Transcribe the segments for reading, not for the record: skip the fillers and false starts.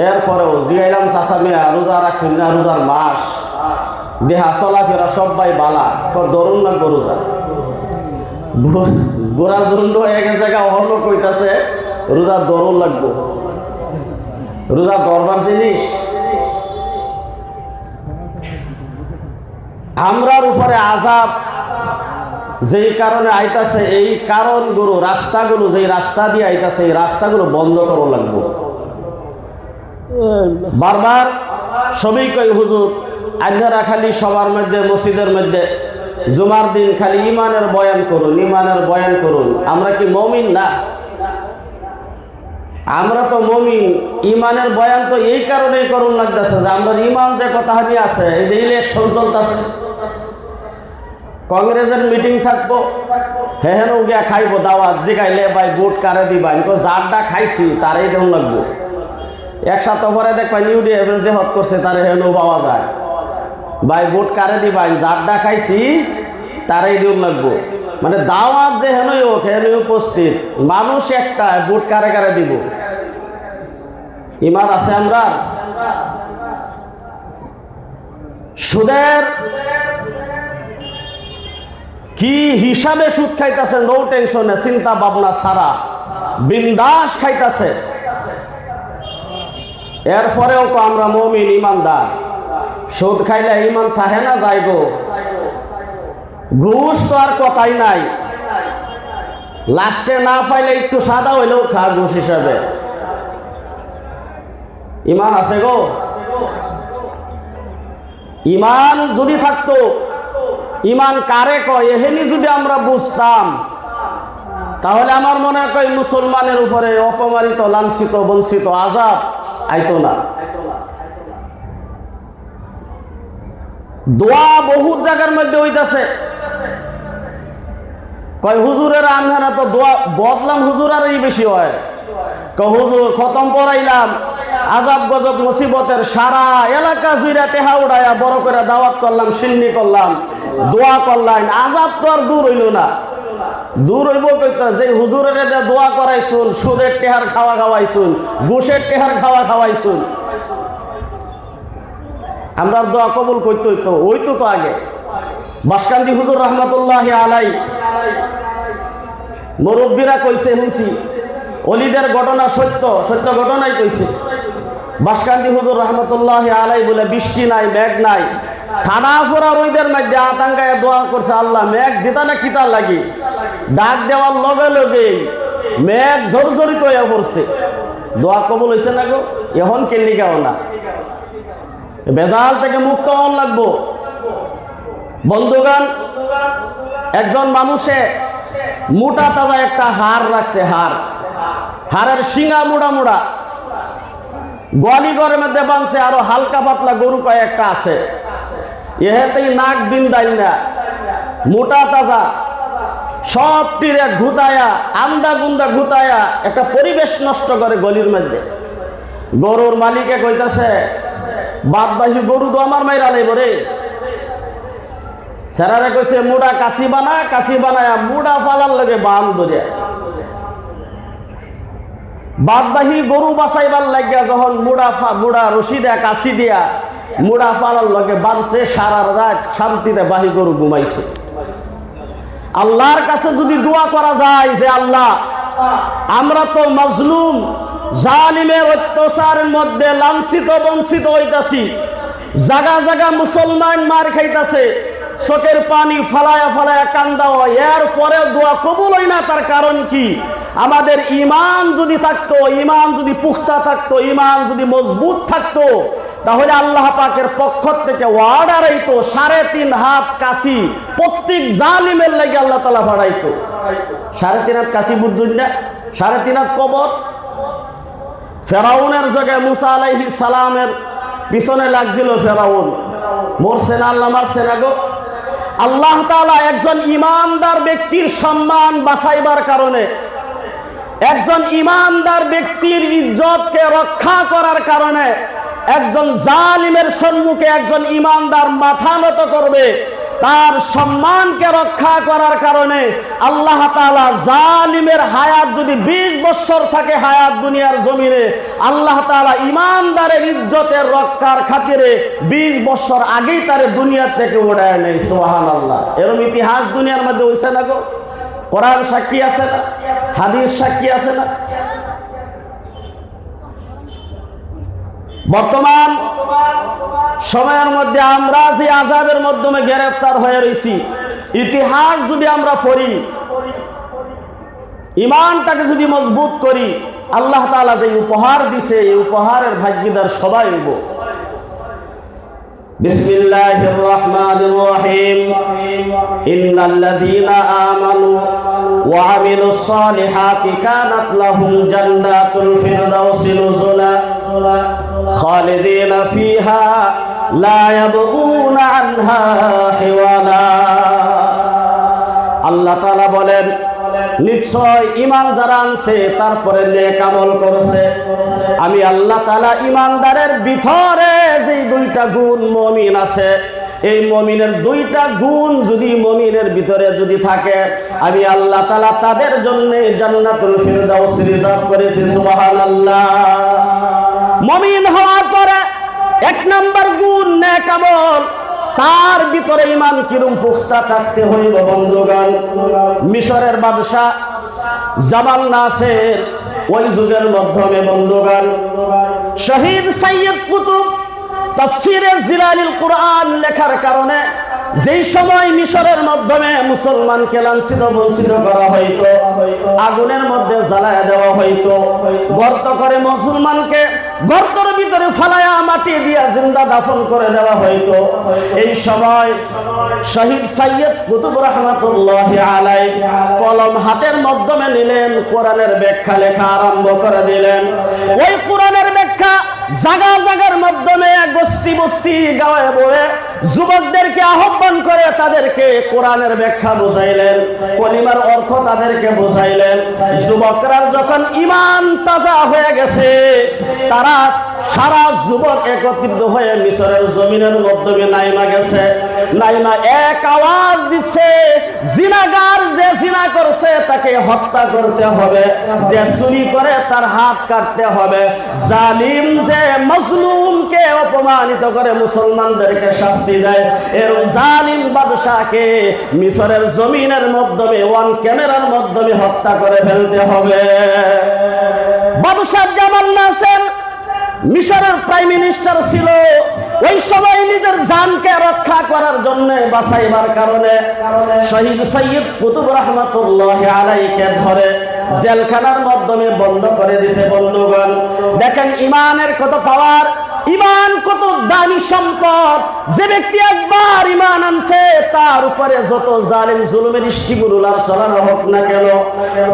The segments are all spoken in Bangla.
এরপরেও জিগাইলাম চাচা মিয়া রোজা রাখছেন না, রোজার মাস দেহা চলাফেরা সবাই বালা, ধরুন না রোজা গোড়া জন্ড হয়ে গেছে, অহর্ণ কইতাছে রোজা ধরুন লাগবো। রোজা ধরবার জিনিস আমরার উপরে আযাব যেই কারণে আইতাছে, এই কারণগুলো রাস্তাগুলো যেই রাস্তা দিয়ে আইতাছে এই রাস্তাগুলো বন্ধ করা লাগবো। বারবার সবই কই হুজুর আপনারা খালি সবার মধ্যে মসজিদের মধ্যে জুমার দিন খালি ইমানের বয়ান করুন, ইমানের বয়ান করুন। আমরা কি মুমিন না? আমরা তো মুমিন। ইমানের বয়ান তো এই কারণেই করুন লাগতেছে যে আমরা ইমান যে কথা হানি আছে, এই যে ইলেকশন চলতেছে, কংগ্রেসের মিটিং থাকবো, হেহেন গিয়া খাইবো দাওয়াত, জিগাইলে ভাই ভোট কারে দিবা, যারটা খাইছি তারাই দেন লাগবো। এক সপ্তাহ পরে দেখবা নিউ ডে যে হত করছে তারে হেন পাওয়া যায়, ভাই ভোট কারে দিবা, যারটা খাইছি তারাই দেন লাগবো। মানে দাওয়াত যে হেনই হোক হেনই উপস্থিত, মানুষ একটা, ভোট কারে কারে দিব। ইমান আছে আমরা? সুদের কি হিসাবে সুদ খাইতেছে, নো টেনশনে, চিন্তা ভাবনা ছাড়া বিন্দাস খাইতেছে। এরপরেও তো আমরা মুমিন ইমানদার, সুদ খাইলে ইমান থাকে না যাইব। ঘুষ তো আর কথাই নাই, লাস্টে না পাইলে একটু সাদা হইলেও খা ঘুষ হিসাবে। ইমান আছে গো? ইমান যদি থাকতো, ইমান কারে কয় এহেনি যদি আমরা বুঝতাম, তাহলে আমার মনে হয় মুসলমানের উপরে অপমানিত, লাঞ্ছিত, বঞ্চিত আযাব আইতো না। দোয়া বহুত জায়গার মধ্যে হইতাছে, কয় হুজুরের আনহারা তো দোয়া বদলাম হুজুর আর বেশি হয়। হুজুর খতম পড়াইলাম, আযাব গজব মুসিবতের সারা এলাকা জুইরা টেহা উড়াইয়া বড় করে দাওয়াত করলাম, সিন্নি করলাম, দোয়া করলাম, আযাব তো আর দূর হইল না। দূর হইব কইতো যে হুজুরের দোয়া করাইছুন, সুদের টেহার খাওয়া খাওয়াইছুন, ঘুষের টেহার খাওয়া খাওয়াইছুন, আমরা দোয়া কবুল করতে হইতো, ওইতো তো আগে। বাসকান্দি হুজুর রহমতুল্লাহ আলাই মুরব্বীরা কইছে, শুনছি অলিদের ঘটনা, সত্য সত্য ঘটনাই কইছে। বাসকান্দি হুজুর রহমতুল্লাহ আলাই বলে বৃষ্টি নাই, মেঘ নাই, ঠাডা ফোরা রইদের মধ্যে আতঙ্কায় দোয়া করছে, আল্লাহ মেঘ দিতা না কিতা লাগি, ডাক দেওয়ার লগে লগে মেঘ ঝরঝরিত হয়ে পড়ছে। দোয়া কবুল হয়েছে না গো? এখন কেলি গাও না, বেজাল থেকে মুক্ত হন লাগবো। বন্ধুগান, একজন মানুষে মোটা তাজা একটা হার রাখছে, হারের শিঙা মুড়া মুড়া, গোয়ালি ঘরের মধ্যে বাঁধছে, আরো হালকা পাতলা গরু কয়েকটা আছে, এহেতেই নাক বিন্দাই না, মোটা তাজা সব টিরে ঘুতায়া, আন্দা গুন্দা ঘুতায়া একটা পরিবেশ নষ্ট করে গলির মধ্যে। গরুর মালিকে কইতাছে, বাদবাহী গরু তো আমার মাইরা লাইব রে। সেরারে কইছে মুড়া কাশি বানা, কাশি বানায়া মুড়া ফালার লগে বান ধরিয়া, বাদবাহী গরু বাঁচাইবার লাগিয়া যখন মুড়া রশি দেয়া কাশি দিয়া মুড়া ফালার লগে বাঁধছে, সারা রাত শান্তিতে বাহি গরু ঘুমাইছে। আল্লাহর কাছে যদি দোয়া করা যায় যে আল্লাহ আমরা তো মাজলুম, জালিমের অত্যাচারের মধ্যে লাঞ্ছিত বঞ্চিত হইতাছি, জাগা জাগা মুসলমান মার খাইতাছে, চোখের পানি ফালায়া ফালায়া কান্দা হয়, এরপরে দোয়া কবুল হয় না। তার কারণ কি? আমাদের ইমান যদি থাকতো, ইমান যদি পুখতা থাকতো, ইমান যদি মজবুত থাকতো, তাহলে আল্লাহ পাকের পক্ষ থেকে অর্ডার আইতো 3.5 হাত কাশি প্রত্যেক জালিমের লাগে আল্লাহ তাআলা বাড়াইতো। 3.5 হাত কাশি বুঝুন না? 3.5 হাত কবর। ফেরাউনের জায়গায় মুসা আলাইহিস সালামের পিছনে লাগছিল ফেরাউন, মরছে না? আল্লাহ মারছে না গো? আল্লাহ তাআলা একজন ইমানদার ব্যক্তির সম্মান বাঁচাইবার কারণে, একজন ইমানদার ব্যক্তির ইজ্জতকে রক্ষা করার কারণে, একজন জালিমের সম্মুখে একজন ইমানদার মাথা নত করবে, তার সম্মানকে রক্ষা করার কারণে আল্লাহ তাআলা জালিমের হায়াত যদি 20 বছর থাকে হায়াত দুনিয়ার জমিনে, আল্লাহ তাআলা ইমানদারের ইজ্জতের রক্ষার খাতিরে 20 বছর আগেই তারে দুনিয়া থেকে উঠায় নেয়। সুবহানাল্লাহ। এরকম ইতিহাস দুনিয়ার মধ্যে হইছে না গো? কোরআন সাক্ষী আছে না? হাদিস সাক্ষী আছে না? বর্তমান সময়ের মধ্যে আমরা যে আযাবের মাধ্যমে গ্রেফতার হয়ে রয়েছি, ইতিহাস যদি আমরা পড়ি, ইমানটাকে যদি মজবুত করি, আল্লাহ তাআলা যে উপহার দিছে এই উপহারের ভাগীদার সবাই হইব। বিসমিল্লাহির রহমানির রহিম। ইন্নাল্লাযীনা আমানু ওয়া আমিলুস সালিহাতি কানাত লাহুম জান্নাতুল ফিরদাউসি নুজুলা খালিদিনা ফিহা লা ইয়াবগুনা আনহা হিওয়ালা। আল্লাহ তাআলা বলেন, নিশ্চয় ঈমান যারা আনছে তারপরে নেক আমল করেছে, আমি আল্লাহ তাআলা ঈমানদারের ভিতরে যে দুইটা গুণ মুমিন আছে, এই মুমিনের দুইটা গুণ যদি মুমিনের ভিতরে যদি থাকে, আমি আল্লাহ তাআলা তাদের জন্য জান্নাতুল ফিরদাউস রিজার্ভ করেছি। সুবহানাল্লাহ। মুমিন হওয়ার পরে এক নাম্বার গুণ নেক আমল, তার ভিতরে ঈমান কিরম পুখতা থাকতে হইব বন্ধুগণ। মিশরের বাদশা জামাল নাসের ওই যুগের মাধ্যমে বন্ধুগণ শহীদ সাইয়্যিদ কুতুব তাফসীরে জিলালিল কুরআন লেখার কারণে যেই সময় মিশরের মাধ্যমে মুসলমানকে লাঞ্ছিত বঞ্চিত করা হইতো, আগুনের মধ্যে জ্বালায় দেওয়া হইতো, গর্ত করে মুসলমানকে গর্তের ভিতরে ফালায়া মাটি দিয়া জিন্দা দাফন করে দেওয়া হইতো, এই সময় শহীদ সাইয়্যিদ কুতুব রাহমাতুল্লাহি আলাইহি কলম হাতের মাধ্যমে নিলেন, কোরআনের ব্যাখ্যা লেখা আরম্ভ করে দিলেন। ওই কোরআনের ব্যাখ্যা জায়গা জায়গার মাধ্যমে বস্তি বস্তি গায়ে বয়ে যুবকদেরকে আহ্বান করে তাদেরকে কোরআনের ব্যাখ্যা বুঝাইলেন, কলিমার অর্থ তাদেরকে বুঝাইলেন। যুবকরা যখন ঈমান তাজা হয়ে গেছে, তারা সারা যুবক একত্রিত হয়ে মিশরের জমিনের মাধ্যমে নাইমা গেছে। নাইমা এক আওয়াজ দিচ্ছে, জিনাগার যে জিনা করছে তাকে হত্যা করতে হবে, যে চুরি করে তার হাত কাটতে হবে, জালিম যে মজলুমকে অপমানিত করে মুসলমানদেরকে শাস্তি দেয়, এর জালিম বাদশাকে মিশরের জমিনের মাধ্যমে ওয়ান ক্যামেরার মাধ্যমে হত্যা করে ফেলতে হবে। বাদশা জামাল নাসের মিশরের প্রাইম মিনিস্টার ছিল। ওই সময় নিজের জানকে রক্ষা করার জন্য বাঁচাইবার কারণে শহীদ সাইয়্যিদ কুতুব রাহমাতুল্লাহি আলাইহিকে ধরে জেলখানার মাধ্যমে বন্ধ করে দিয়েছে। বন্ধুগণ দেখেন ঈমানের কত পাওয়ার, ঈমান কত দামি সম্পদ। যে ব্যক্তি একবার ঈমান আনছে তার উপরে যত জালিম জুলুমের ইষ্টিগুলার চালানো হোক না কেন,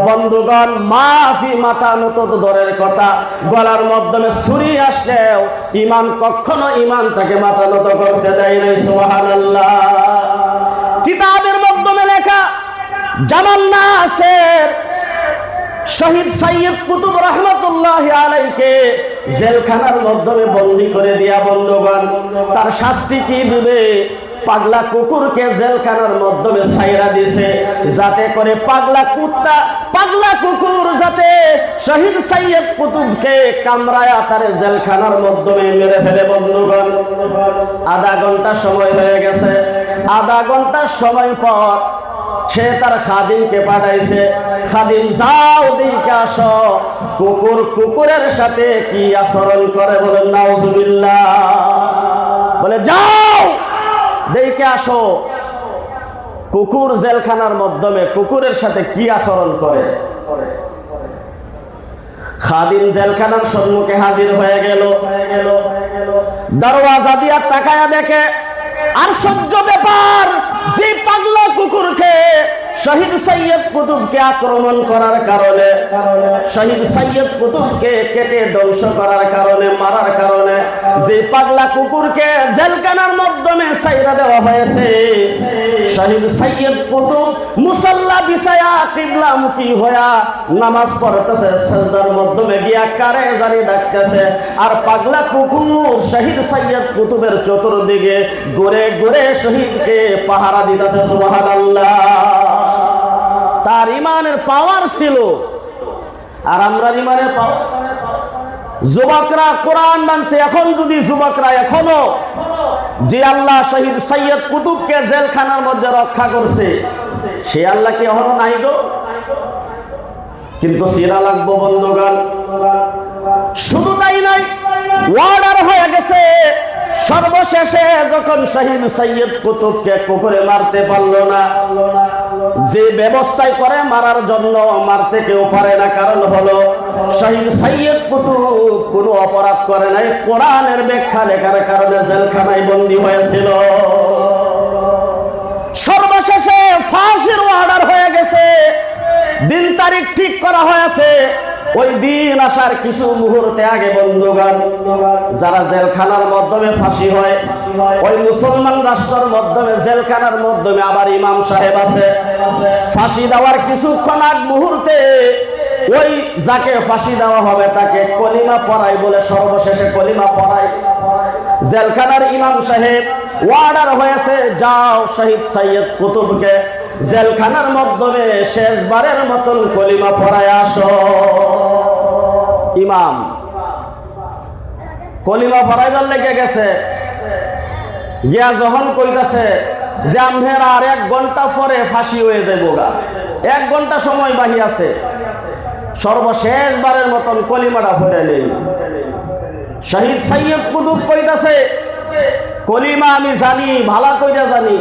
বন্ধুগণ মাফি মাথা নত দরের কথা, গলার মাধ্যমে ছুরি আসলেও ঈমান কখনো ঈমান তাকে মাথা নত করতে দেয় নাই। সুবহানাল্লাহ। কিতাবের মাধ্যমে লেখা জামাল নাসের শহীদ সাইয়্যিদ কুতুব রাহমাতুল্লাহি আলাইহিকে জেলখানার মাধ্যমে বন্দী করে দিয়া বন্ধুগণ তার শাস্তি কি দিবে? পাগলা কুকুরকে জেলখানার মাধ্যমে ছাইরা দিছে, যাতে করে পাগলা কুকুর যাতে শহীদ সাইয়্যিদ কুতুবকে কামড়ায়া তারে জেলখানার মাধ্যমে মেরে ফেলে। বন্ধুগণ আধা ঘন্টা সময় হয়ে গেছে। আধা ঘন্টার সময় পর সে তার খাদিমকে পাঠাইছে, খাদিম যাও দেখে আসো কুকুরের সাথে কি আচরণ করে। বলেন নাউজুবিল্লাহ। বলে যাও দেখে আসো কুকুর জেলখানার মাধ্যমে কুকুরের সাথে কি আচরণ করে। খাদিম জেলখানার সম্মুখে হাজির হয়ে গেল। দরওয়াজা দিয়া তাকায়া দেখে আশ্চর্য ব্যাপার, যে পাগলা কুকুরকে শহীদ সাইয়্যিদ কুতুবকে আক্রমণ করার কারণে, শহীদ সাইয়্যিদ কুতুবকে কেটে ধ্বংস করার কারণে, মারার কারণে যে পাগলা কুকুরকে জেলখানার মাধ্যমে ছাইরা দেওয়া হয়েছে, শহীদ সৈয়দ কুতুব মুসাল্লা বিছায়া কিবলামুখী হইয়া নামাজ পড়তেছে, সিজদার মাধ্যমে গিয়া কারে জানি ডাকতেছে। আর পাগলা কুকুর শহীদ সৈয়দ কুতুবের চতুর্দিকে ঘুরে ঘুরে শহীদকে পাহারা দিতেছে। সুবহানাল্লাহ। তার ইমানের পাওয়ার ছিল, আর আমরা ইমানের পাওয়ার। যুবকরা কোরআন মানছে, এখন যদি যুবকরা এখনো যে আল্লাহ শহীদ সৈয়দ কুতুবকে জেলখানার মধ্যে রক্ষা করছে, সে আল্লাহ কি এখনো নাই গো? কিন্তু সিরা লাগবো বন্ধুগণ। শুধু তাই নাই, ওয়ার্ডার হয়ে গেছে। সর্বশেষে যখন শহীদ সৈয়দ কুতুবকে কুকুরে মারতে পারলো না, যে ব্যবস্থায় করে মারার জন্য মারতে কেউ পারে না, কারণ হলো শহীদ সৈয়দ কুতুব কোনো অপরাধ করে নাই, কোরআনের ব্যাখ্যা লেখার কারণে জেলখানায় বন্দী হয়েছিল। সর্বশেষে ফাঁসির অর্ডার হয়ে গেছে, দিন তারিখ ঠিক করা হয়েছে। ওই দিন আসার কিছু মুহূর্তে আগে বন্ধুগণ, যারা জেলখানার মাধ্যমে ফাঁসি হয়, ওই মুসলমান রাষ্ট্রের মাধ্যমে জেলখানার মাধ্যমে আবার ইমাম সাহেব আছে। ফাঁসি দেওয়ার কিছুক্ষণ আগ মুহূর্তে ওই যাকে ফাঁসি দেওয়া হবে তাকে কলিমা পড়াই বলে সর্বশেষে কলিমা পড়াই। জেলখানার ইমাম সাহেব অর্ডার হয়েছে, যাও শহীদ সৈয়দ কুতুবকে জেলখানার মাধ্যমে শেষবারের মতন কলিমা পড়ায় আসো। ইমাম কলিমা পড়াইবার লেগে গেছে, গিয়া যখন কইতাছে যে আমহের আর 1 ঘন্টা পরে ফাঁসি হয়ে যাবো গা, 1 ঘন্টা সময় বাকি আছে, সর্বশেষবারের মতন কলিমাটা পড়ে নেই। শহীদ সৈয়দ কুতুব কইতাছে, কলিমা আমি জানি, ভালো কইরা জানি,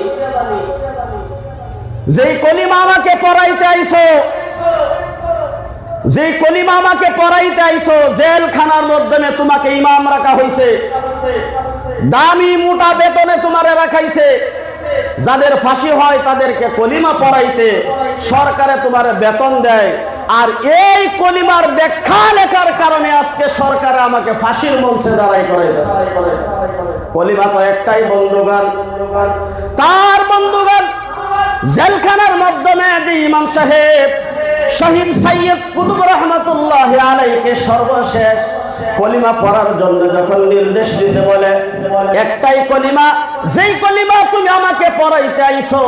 যেই কলিমা আমাকে পড়াইতে আইছো, যেই কলিমা আমাকে পড়াইতে আইছো, জেলখানার মাধ্যমে তোমাকে ইমাম রাখা হইছে, দামি মোটা বেতনে তোমারে রাখাইছে, যাদের ফাঁসি হয় তাদেরকে কলিমা পড়াইতে সরকারে তোমার বেতন দেয়, আর এই কলিমার ব্যাখ্যা লেখার কারণে আজকে সরকার আমাকে ফাঁসির মঞ্চে দাঁড়াই করাইতেছে। কলিমা তো একটাই বন্ধুগণ। তার বন্ধুগণ, জেলখানার মাধ্যমে যে ইমাম সাহেব শহীদ সৈয়দ কুতুব রহমাতুল্লাহ আলাইহিকে সর্বশেষ কলিমা পড়ার জন্য যখন নির্দেশ দিয়েছে, বলে একটাই কলিমা, যেই কলিমা তুমি আমাকে পড়াইতে আইছো,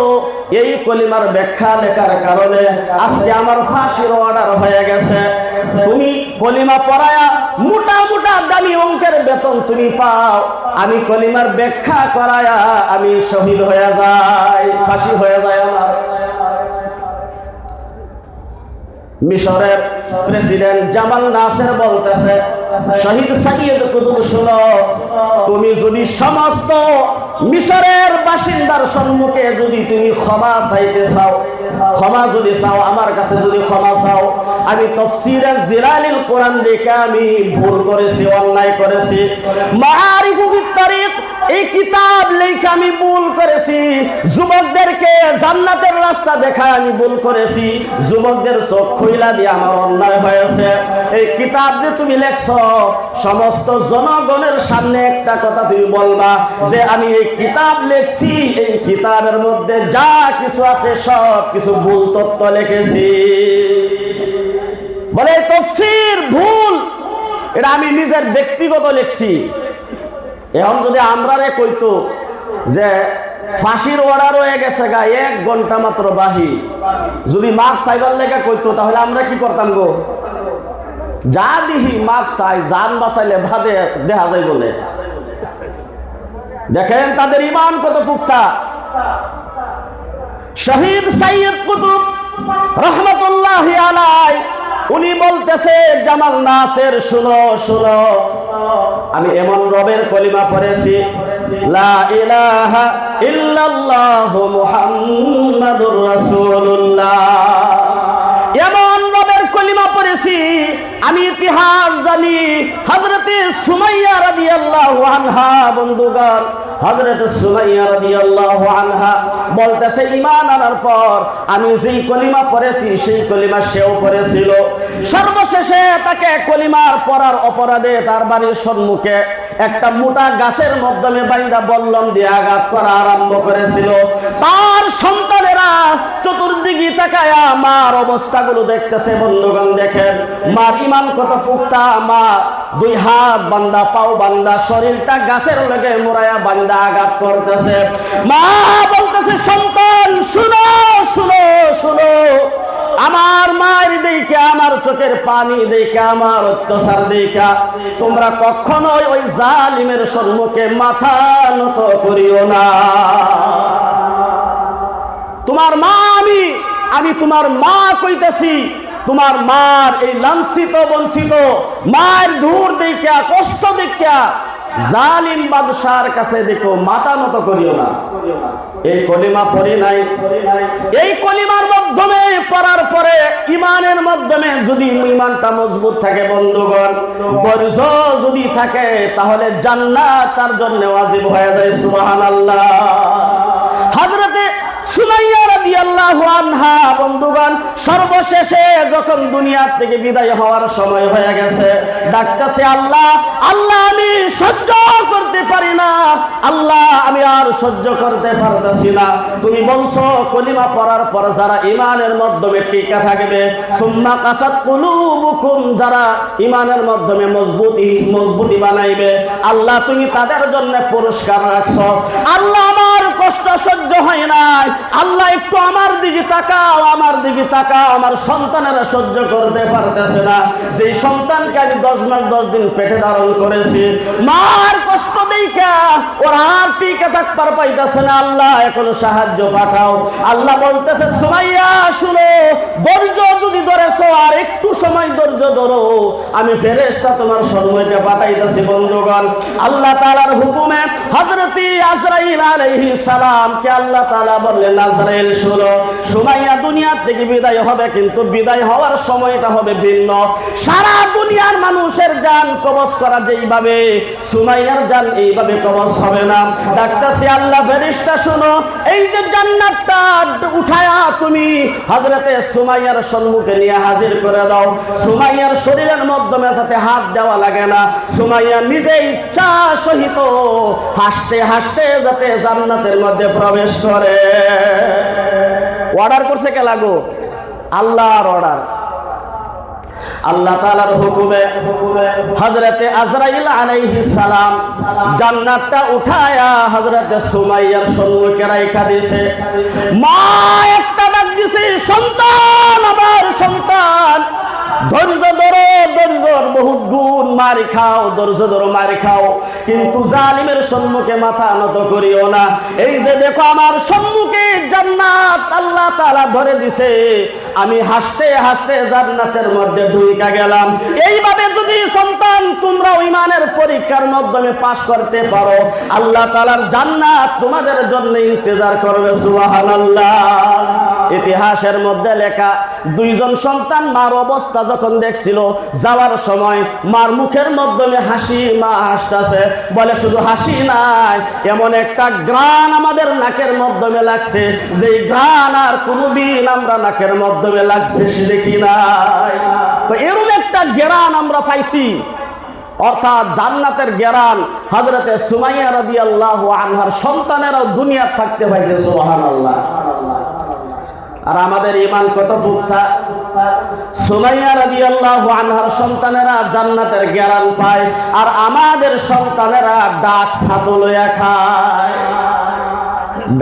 এই কলিমার ব্যাখ্যা লেখার কারণে আজকে আমার ফাঁসির অর্ডার হয়ে গেছে। তুমি কলিমা পড়ায়া মোটা মোটা দামি অঙ্কের বেতন তুমি পাও, আমি কলিমার ব্যাখ্যা করায়া আমি শহীদ হয়ে যাই, ফাঁসি হয়ে যায় আমার। মিশরের প্রেসিডেন্ট জামাল নাসের বলতেছে, শহীদ সৈয়দ কুতুব শুনো, তুমি যদি সমস্ত মিশরের বাসিন্দার সম্মুখে যদি তুমি ক্ষমা চাইতে চাও, ক্ষমা যদি চাও, আমার কাছে যদি ক্ষমা চাও, আমি তাফসীরে জিলালিল কোরআন দেখে আমি ভুল করেছি, অন্যায় করেছি, মাআরিফু ফিত তারিক এই কিতাব লেখা আমি ভুল করেছি, যুবকদেরকে জান্নাতের রাস্তা দেখায় আমি ভুল করেছি, যুবকদের চোখ খুইলা দিয়ে আমার অন্যায় হয়েছে। এই কিতাব যে তুমি লেখছো, সমস্ত জনগণের সামনে একটা কথা তুমি বলবা যে আমি এই কিতাব লেখছি, এই কিতাবের মধ্যে যা কিছু আছে সব কিছু ভুল তথ্য লিখেছি। বলে তাফসীর ভুল, এটা আমি নিজের ব্যক্তিগত লিখছি। এখন যদি আমরা রে কইতো যে ফাঁসির অর্ডার হয়ে গেছে গা, 1 ঘন্টা মাত্র বাহি, যদি মাপ চাইবার লেগে কইতো, তাহলে আমরা কি করতাম গো? যা দিহি মাপ চাই, জান বাঁচাইলে ভাদে দেখা যায় বলে। দেখেন তাদের ইমান কত পুক্তা। শহীদ সৈয়দ কুতুব রহমতুল্লাহি আলাইহি উনি বলতেছে, জামাল নাসের শুনো শুনো, আমি এমন রবের কলিমা পড়েছি, লা ইলাহা ইল্লাল্লাহু মুহাম্মাদুর রাসূলুল্লাহ, এমন রবের কলিমা পড়েছি আমি ইতিহাস জানি। হযরতে সুমাইয়া রাদিয়াল্লাহু আনহা, বন্ধুগণ, হযরতে সুমাইয়া রাদিয়াল্লাহু আনহা বলতেছে, ঈমান আনার পর আমি যেই কলিমা পড়েছি সেই কলিমা সেও পড়েছিল। সর্বশেষে তাকে কলিমার পড়ার অপরাধে তার বাড়ির সম্মুখে একটা মোটা গাছের মাধ্যমে বাইন্দা বল্লম দিয়ে আঘাত করা আরম্ভ করেছিল। তার সন্তানেরা চতুর্দিকে তাকায়া মার অবস্থাগুলো দেখতেছে। বন্ধুগণ দেখেন মার ইমান কত পুক্তা। মা দুই হাত বান্দা, পাও বান্দা, শরীরটা গাছের লগে মোড়ায়া বান্দা আঘাত করতেছে। মা বলতেছে সন্তান শুনো শুনো শুনো, আমার মায়ের দেখা, আমার চোখের পানি দেখা, আমার অত্যাচার দেখা তোমরা কখনোই ওই জালিমের সম্মুখে মাথা নত করিও না। তোমার মা আমি তোমার মা কইতেছি, তোমার মার এই লাঞ্ছিত বঞ্চিত মায়ের ধূর দেখা, কষ্ট দেখা জালিম বাদশার কাছে দেখো মাথা নত করিও না। এই কলিমা পড়ি নাই, এই কলিমার মাধ্যমে পড়ার পরে ইমানের মাধ্যমে যদি ইমানটা মজবুত থাকে বন্ধুগণ, ধৈর্য যদি থাকে তাহলে জান্নাত তার জন্য ওয়াজিব হয়ে যায়। সুবহানাল্লাহ। হযরতে সুমাইয়া রাদিয়াল্লাহু আনহা বন্ধুগণ সর্বশেষে যখন দুনিয়া থেকে বিদায় হওয়ার সময় হয়ে গেছে, ডাকতেছে আল্লাহ, আল্লাহ আমি সহ্য করতে পারি না, আল্লাহ আমি আর সহ্য করতে পারতেছি না। তুমি বলছো কলিমা পড়ার পর যারা ইমানের মাধ্যমে টিকে থাকবে, সুম্মা কাসাত কুলুবুকুম, যারা ইমানের মাধ্যমে মজবুতি বানাইবে, আল্লাহ তুমি তাদের জন্য পুরস্কার রাখছো। আল্লাহ আমার কষ্ট সহ্য হয় নাই, আল্লাহ একটু আমার দিকে তাকাও, আমার দিকে তাকাও। আমার সন্তানেরা সহ্য করতে পারতেছে না, যে সন্তানকে আমি 10 মাস 10 দিন পেটে ধারণ করেছি, মার কষ্ট দেখা ওরা আর টিকে থাকতে পাইতেছে না, আল্লাহ এখন সাহায্য পাঠাও। আল্লাহ বলতেছে সুমাইয়া শুনো, ধৈর্য যদি ধরেছো আর একটু সময় ধৈর্য ধরো, আমি ফেরেশতা তোমার সম্মুখে পাঠাইতেছি। বন্ধুগণ আল্লাহ তাআলার হুকুমে হযরত আজরাইল আলাইহিস সালাম কে আল্লাহ তাআলা বললেন, আজরাইল শুনো, সুমাইয়া দুনিয়া থেকে বিদায় হবে, কিন্তু বিদায় হওয়ার সময়টা হবে ভিন্ন। সারা দুনিয়ার মানুষের জান কবজ করা যেইভাবে, সুমাইয়ার জান এইভাবে কবজ হবে না। ডাকতেছি আল্লাহ ফেরেশতা শুনো, এই যে জান্নাতটা উঠায়া তুমি হযরতে সুমাইয়ার সম্মুখে নিয়ে হাজির করে দাও। সুমাইয়ার শরীরের মাধ্যমে যাতে হাত দেওয়া লাগে না, সুমাইয়া নিজে ইচ্ছা সহিত হাসতে হাসতে যাতে জান্নাতের মধ্যে প্রবেশ করে। অর্ডার করছে কে লাগো? আল্লাহর অর্ডার। আল্লাহ তাআলার হুকুমে হযরতে আজরাইল আলাইহিস সালাম জান্নাতটা উঠায়া হযরতে সুমাইয়ার সম্মুখে রাইখা দিয়েছে। মা একটা ডাক দিছে, সন্তান, আমার সন্তান, ধৈর্য ধরো, ধৈর্যর বহুত গুণ, মারি খাও, ধৈর্য ধরো, মারি খাও, কিন্তু জালিমের সম্মুখে মাথা নত করিও না। এই যে দেখো আমার সম্মুখে জান্নাত আল্লাহ তাআলা ধরে দিছে, আমি হাসতে হাসতে জান্নাতের মধ্যে ঢুইকা গেলাম। এইভাবে যদি সন্তান তোমরা ইমানের পরীক্ষার মাধ্যমে পাস করতে পারো, আল্লাহ তাআলার জান্নাত তোমাদের জন্য ইন্তজার করবে। সুবহানাল্লাহ। ইতিহাসের মধ্যে লেখা, দুইজন সন্তান মার অবস্থা যখন দেখছিল, যাওয়ার সময় মার মুখের মাধ্যমে হাসি, মা হাসতেছে, বলে শুধু হাসি নাই, এমন একটা ঘ্রাণ আমাদের নাকের মাধ্যমে লাগছে, যে ঘ্রাণ আর কোনোদিন আমরা নাকের মাধ্যমে লাগছে দেখি নাই। এরকম একটা ঘ্রাণ আমরা পাইছি, অর্থাৎ জান্নাতের ঘ্রাণ হযরতে সুমাইয়া রাদিয়াল্লাহু আনহার সন্তানেরাও দুনিয়া থাকতে পাইছে। সুবহানাল্লাহ। আর আমাদের ঈমান কত পুখতা। সুমাইয়া রাদিয়াল্লাহু আনহার সন্তানেরা জান্নাতের ঘ্রাণ পায়, আর আমাদের সন্তানেরা ডাক ছাতু লইয়া খায়,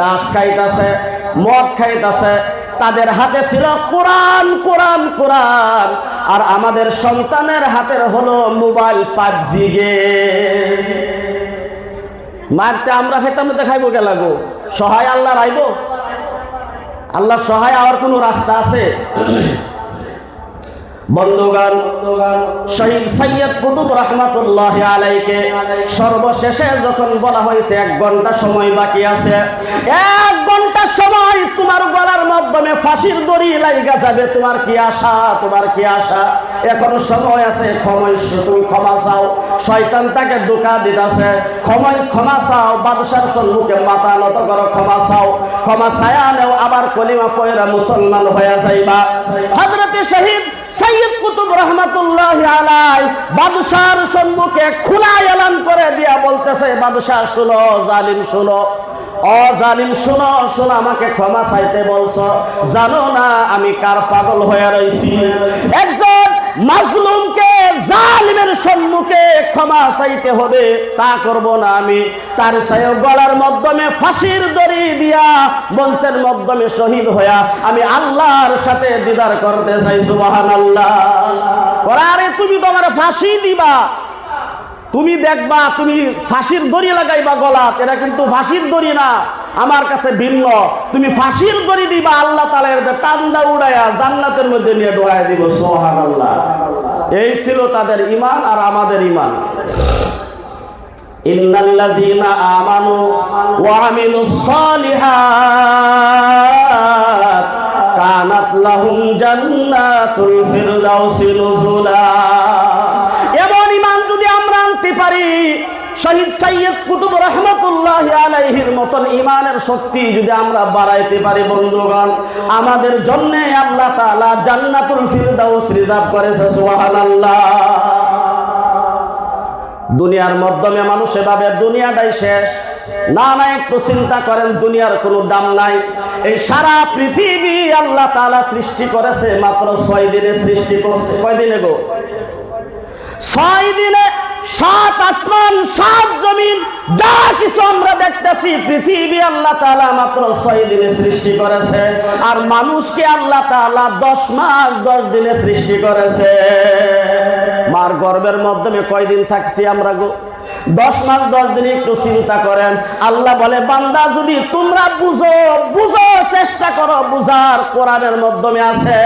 ডাক খাইতাছে, মদ খাইতাছে। তাদের হাতে ছিল কোরআন, কোরআন, কোরআন, আর আমাদের সন্তানের হাতের হলো মোবাইল, পাবজি গেম। মারতে আমরা খেতাম, খাইবো কে লাগো? সহায় আল্লাহ রাইব? আল্লাহ সহায় হওয়ার কোন রাস্তা আছে? বন্ধুগণ শহীদ সৈয়দ কুতুব রহমাতুল্লাহি আলাইহি সর্বশেষে যখন বলা হয়েছে 1 ঘন্টা সময় বাকি আছে, 1 ঘন্টা সময় তোমার গলার মাধ্যমে ফাঁসির দড়ি লাগা যাবে, তোমার কি আশা? তোমার কি আশা? এখনো সময় আছে, তুমি ক্ষমা চাও। শয়তান তাকে ধোঁকা দিতেছে, ক্ষমা চাও, বাদশার সম্মুখে মাথা নত করো, ক্ষমা চাও, ক্ষমা চায়া নেও, আবার কলিমা পয়রা মুসলমান হয়ে যাইবা। হযরতে শহীদ সাইয়্যিদ কুতুব রাহমাতুল্লাহি আলাইহি বাদশার সম্মুখে খোলা এলান করে দিয়া বলতেছে, বাদশা শুনো, জালিম শুনো, ও জালিম শুনো, শুনো, আমাকে ক্ষমা চাইতে বলছো, জানো না আমি কার পাগল হয়ে রইছি? একজন মাজলুমকে জালিমের সম্মুখে ক্ষমা চাইতে হবে, তা করব না আমি। তার চাইও গলার মাধ্যমে ফাঁসির দড়ি দিয়া বংশের মাধ্যমে শহীদ হইয়া আমি আল্লাহর সাথে দিদার করতে চাই। সুবহানাল্লাহ। আরে তুমি তো আমার ফাঁসি দিবা, তুমি দেখবা তুমি ফাঁসির দড়ি লাগাইবা গলাত, এটা কিন্তু ফাঁসির দড়ি না, আমার কাছে ভিন্ন। তুমি ফাঁসির দড়ি দিবা, আল্লাহ তাআলা এর টান্ডা উড়াইয়া জান্নাতের মধ্যে নিয়ে ঢোকায় দিব। সুবহানাল্লাহ। এই ছিল তাদের ঈমান আর আমাদের ঈমান। ইন্নাল্লাযীনা আমানু ওয়া আমিলুস সালিহাত কানাত লাহুম জান্নাতুল ফিরদাউসি নুজুলা। এমন ঈমান যদি আমরা আনতে পারি, শহীদ সাইয়্যিদ কুতুব রাহমাতুল্লাহি আলাইহির মতন ঈমানের শক্তি যদি আমরা বাড়াইতে পারি বন্ধুগণ, আমাদের জন্য আল্লাহ তাআলা জান্নাতুল ফিরদাউস রিজার্ভ করেছে। সুবহানাল্লাহ। দুনিয়ার মাধ্যমে মানুষ এভাবে দুনিয়াটাই শেষ। না না, একটু চিন্তা করেন, দুনিয়ার কোনো দাম নাই। এই সারা পৃথিবী আল্লাহ তাআলা সৃষ্টি করেছে মাত্র 6 দিনে সৃষ্টি করছে। কয় দিনে গো? 6 দিনে 7 আসমান 7 জমিন যা কিছু আমরা দেখতেছি পৃথিবী আল্লাহ তাআলা মাত্র 6 দিনে সৃষ্টি করেছে। আর মানুষকে আল্লাহ তাআলা 10 মাস 10 দিনে সৃষ্টি করেছে। মার গর্ভের মাধ্যমে কয়দিন থাকছি আমরা গো? 10 মাস 10 দিন। একটু চিন্তা করেন। আল্লাহ বলে, বান্দা যদি তোমরা বুঝো, চেষ্টা করো বুঝার, কোরআনের মাধ্যমে আছে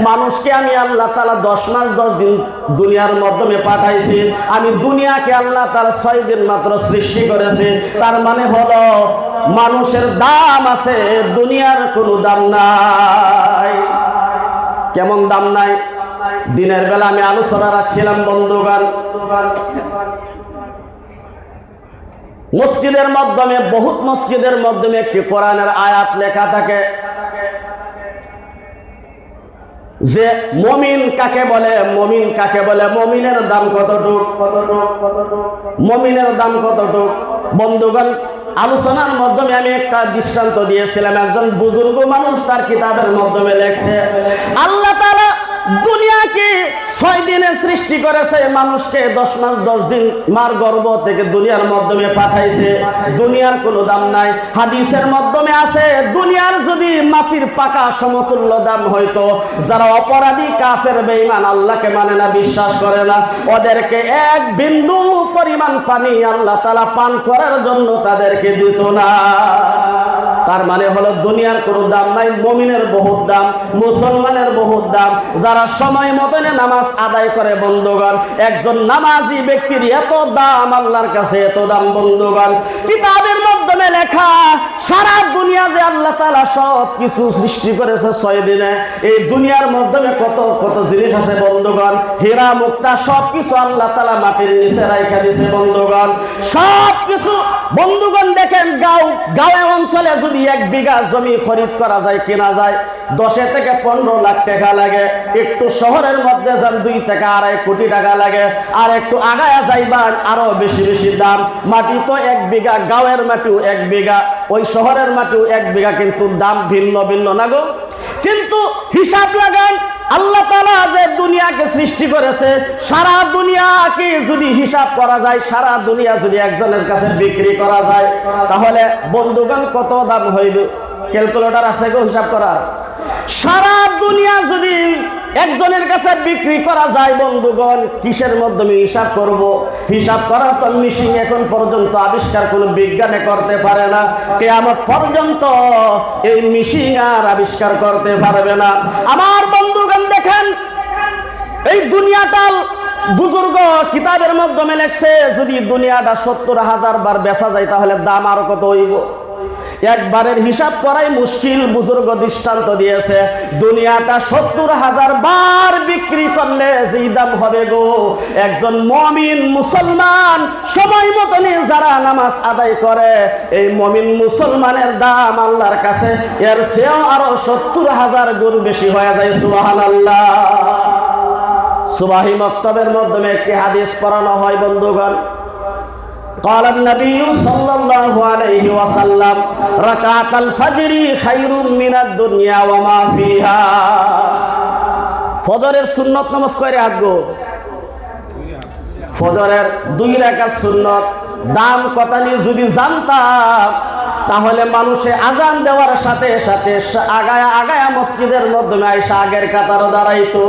মানুষকে আমি আল্লাহ তাআলা 10 মাস 10 দিন দুনিয়ার মাধ্যমে পাঠাইছি। আমি দুনিয়াকে আল্লাহ তাআলা 6 দিন মাত্র সৃষ্টি করেছি। তার মানে হলো মানুষের দাম আছে, দুনিয়ার কোনো দাম নাই। কেমন দাম নাই? দিনের বেলা আমি আলোচনা রাখছিলাম বন্ধুগণ, মসজিদের মাধ্যমে, বহুত মসজিদের মাধ্যমে একটি কোরআনের আয়াত লেখা থাকে যে মুমিন কাকে বলে, মুমিন কাকে বলে, মুমিনের দাম কতটুক, মুমিনের দাম কতটুক। বন্ধুগণ, আলোচনার মাধ্যমে আমি একটা দৃষ্টান্ত দিয়েছিলাম। একজন বুজুর্গ মানুষ তার কিতাবের মাধ্যমে লেখছে, আল্লাহ তাআলা দুনিয়াকে 6 দিনে সৃষ্টি করেছে, মানুষকে 10 মাস 10 দিন মার গর্ভ থেকে দুনিয়ার মাধ্যমে পাঠাইছে। দুনিয়ার কোনো দাম নাই। হাদিসের মাধ্যমে আছে, দুনিয়ার যদি মাছির পাকা সমতুল্য দাম হইতো, যারা অপরাধী কাফের বেঈমান আল্লাহকে মানে না, বিশ্বাস করে না, ওদেরকে এক বিন্দু পরিমাণ পানি আল্লাহ তাআলা পান করার জন্য তাদেরকে দিত না। তার মানে হলো দুনিয়ার কোনো দাম নাই, মুমিনের বহুত দাম, মুসলমানের বহুত দাম। যারা সময় মতন নামাজ আদায় করে বন্ধুগণ, একজন নামাজি ব্যক্তির এত দাম আল্লাহর কাছে, এত দাম বন্ধুগণ। কিতাবের মাধ্যমে লেখা, সারা দুনিয়া যে আল্লাহ তাআলা সব কিছু সৃষ্টি করেছে 6 দিনে, এই দুনিয়ার মাধ্যমে কত কত জিনিস আছে বন্ধুগণ। হীরা মুক্তা সব কিছু আল্লাহ তাআলা মাটির নিচে রাখা দিয়েছে বন্ধুগণ। সব কিছু বন্ধুগণ দেখেন, গাঁও অঞ্চলে যদি 1 বিঘা জমি খরিদ করা যায়, কেনা যায় 10 থেকে 15 লাখ টাকা লাগে। একটু শহরের মধ্যে যান 2 থেকে 2.5 কোটি টাকা লাগে। আর একটু আগায়া যাইবার আরো বেশি বেশি দাম। মাটি তো 1 বিঘা, গাঁয়ের মাটিও 1 বিঘা, ওই শহরের মাটিও 1 বিঘা, কিন্তু দাম ভিন্ন ভিন্ন না গো। কিন্তু হিসাব লাগান, আল্লাহ তাআলা যে দুনিয়াকে সৃষ্টি করেছে, সারা দুনিয়াকে যদি হিসাব করা যায়, সারা দুনিয়া যদি একজনের কাছে বিক্রি করা যায়, তাহলে বন্ধুগণ কত দাম হইবে? ক্যালকুলেটর আছে গো হিসাব করার? সারা দুনিয়া যদি একজনের কাছে বিক্রি করা যায় বন্ধুগণ, কিসের মাধ্যমে হিসাব করব? হিসাব করার তো মেশিন এখন পর্যন্ত আবিষ্কার কোনো বিজ্ঞানে করতে পারে না। কিয়ামত পর্যন্ত এই মেশিন আর আবিষ্কার করতে পারবে না। আমার বন্ধুগণ দেখেন, এই দুনিয়াটা বুজুর্গ কিতাবের মাধ্যমে লেখছে, যদি দুনিয়াটা 70,000 বার বেচা যায় তাহলে দাম আর কত হইব? একবারের হিসাব করাই মুশকিল। বুজুর্গ দৃষ্টান্ত দিয়েছে, দুনিয়াটা 70,000 বার বিক্রি করলে যে দাম হবে গো, একজন মুমিন মুসলমান সময় মতন যারা নামাজ আদায় করে, এই মুমিন মুসলমানের দাম আল্লাহর কাছে এর চেয়েও আরো 70,000 গুণ বেশি হয়ে যায়। সুবহানাল্লাহ। সুবাহি মক্তবের মাধ্যমে একটি হাদিস পড়ানো হয় বন্ধুগণ। قال النبي صلى الله عليه وسلم ركعت الفجر خير من الدنيا وما فيها। ফজরের সুন্নত নামাজ কয় রাকাত গো? ফজরের 2 রাকাত সুন্নত। দাম কতালি যদি জানতাম তাহলে মানুষে আজান দেওয়ার সাথে সাথে আগায়া আগায়া মসজিদের মাধ্যমে আইসা আগের কাতারে দাঁড়াইতো।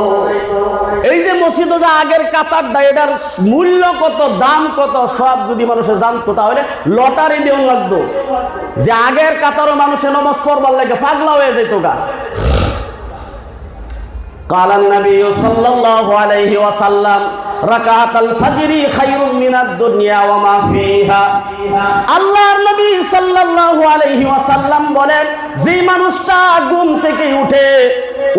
এই যে মসজিদে যে আগের কাতারটা, এটার মূল্য কত, দাম কত, সব যদি মানুষে জানতো তাহলে লটারি দেওয়া লাগতো যে আগের কাতারও মানুষে নামাজ পড়বার লাগে পাগলা হয়ে যেত গা। قال النبي صلى الله عليه وسلم ركعت الفجر خير من الدنيا وما فيها। আল্লাহর নবী সাল্লাল্লাহু আলাইহি ওয়াসাল্লাম বলেন, যে মানুষটা ঘুম থেকে উঠে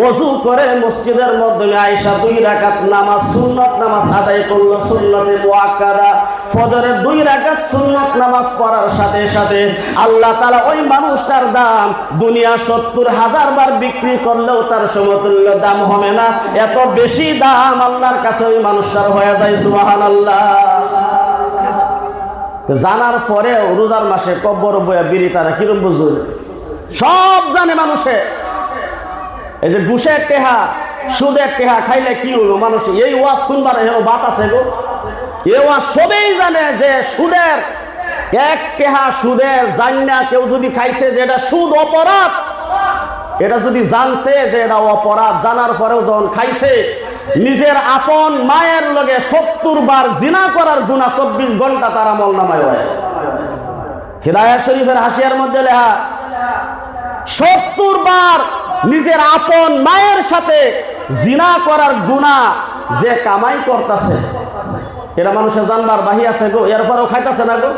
ওযু করে মসজিদের মাধ্যমে আয়েশা 2 রাকাত নামাজ সুন্নাত নামাজ আদায় করলো, সুন্নতে মুআক্কাদা ফজরের 2 রাকাত সুন্নাত নামাজ পড়ার সাথে সাথে আল্লাহ তাআলা ওই মানুষটার দাম দুনিয়া 70,000 বার বিক্রি করলেও তার সমতুল্য দাম হবে না। এত বেশি দাম আল্লাহর কাছে ওই মানুষটার হয়ে যায়। সুবহানাল্লাহ। জানার পরেও রোজার মাসে কব্বর বয়া বিড়িটারা কিরম বুঝুন, সব জানে মানুষে। এই যে ঘুষের টেহা সুদের টেহা খাইলে কি হলো মানুষ, এই ওয়াজ শুনবার বাত আছে গো। এই ওয়াজ সবেই জানে যে সুদের এক টেহা সুদের জান্না কেউ যদি খাইছে যে এটা সুদ অপরাধ, এটা যদি জানছে যে এটা অপরাধ, জানার পরেও যখন খাইছে, নিজের আপন মায়ের লগে 70 বার জিনা করার গুনাহ 24 ঘন্টা তার আমল নামায় হয়। হিদায়াত শরীফের হাসিয়ার মধ্যে লেখা 70 বার নিজের আপন মায়ের সাথে জিনা করার গুনাহ যে কামাই করতেছে, এটা মানুষের জানবার বাহি আছে গো। এরপরেও খাইতেছে না গো।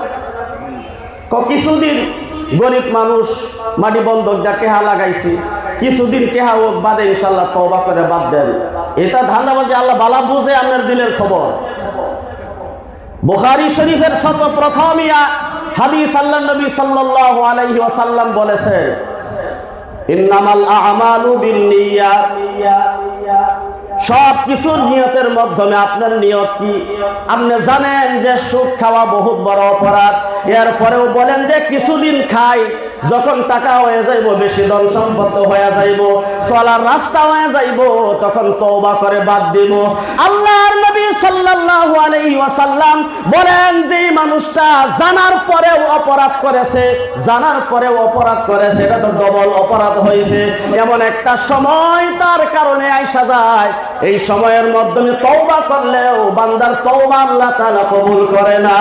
কিছুদিন গরিব মানুষ মাটি বন্ধক দিয়ে টেহা লাগাইছি, কিছুদিন টেহা ও বাদে ইনশাল্লাহ তওবা করে বাদ দেন। এটা ধান্দাবাজি আল্লাহ বালা বুঝে আপনার দিলের খবর। বুখারী শরীফের সর্বপ্রথম হাদিস আল্লাহর নবী সাল্লাল্লাহু আলাইহি ওয়াসাল্লাম বলেছেন, ইন্নামাল আ'মালু বিন্নিয়াত। সব কিছুর নিয়তের মাধ্যমে আপনার নিয়ত কি? আপনি জানেন যে সুদ খাওয়া বহুত বড় অপরাধ, এরপরেও বলেন যে কিছুদিন খাই, যখন টাকা হয়ে যাইব, বেশি ধন সম্পদ হয়ে যাইব, চলার রাস্তা হয়ে যাইব, তখন তওবা করে বাদ দিব। আল্লাহর নবী সাল্লাল্লাহু আলাইহি ওয়াসাল্লাম বলেন, যে মানুষটা জানার পরেও অপরাধ করেছে, জানার পরেও অপরাধ করেছে, এটা তো ডবল অপরাধ হয়েছে। এমন একটা সময় তার কারণে আইসা যায়, এই সময়ের মাধ্যমে তওবা করলেও বান্দার তওবা আল্লাহ তাআলা কবুল করে না।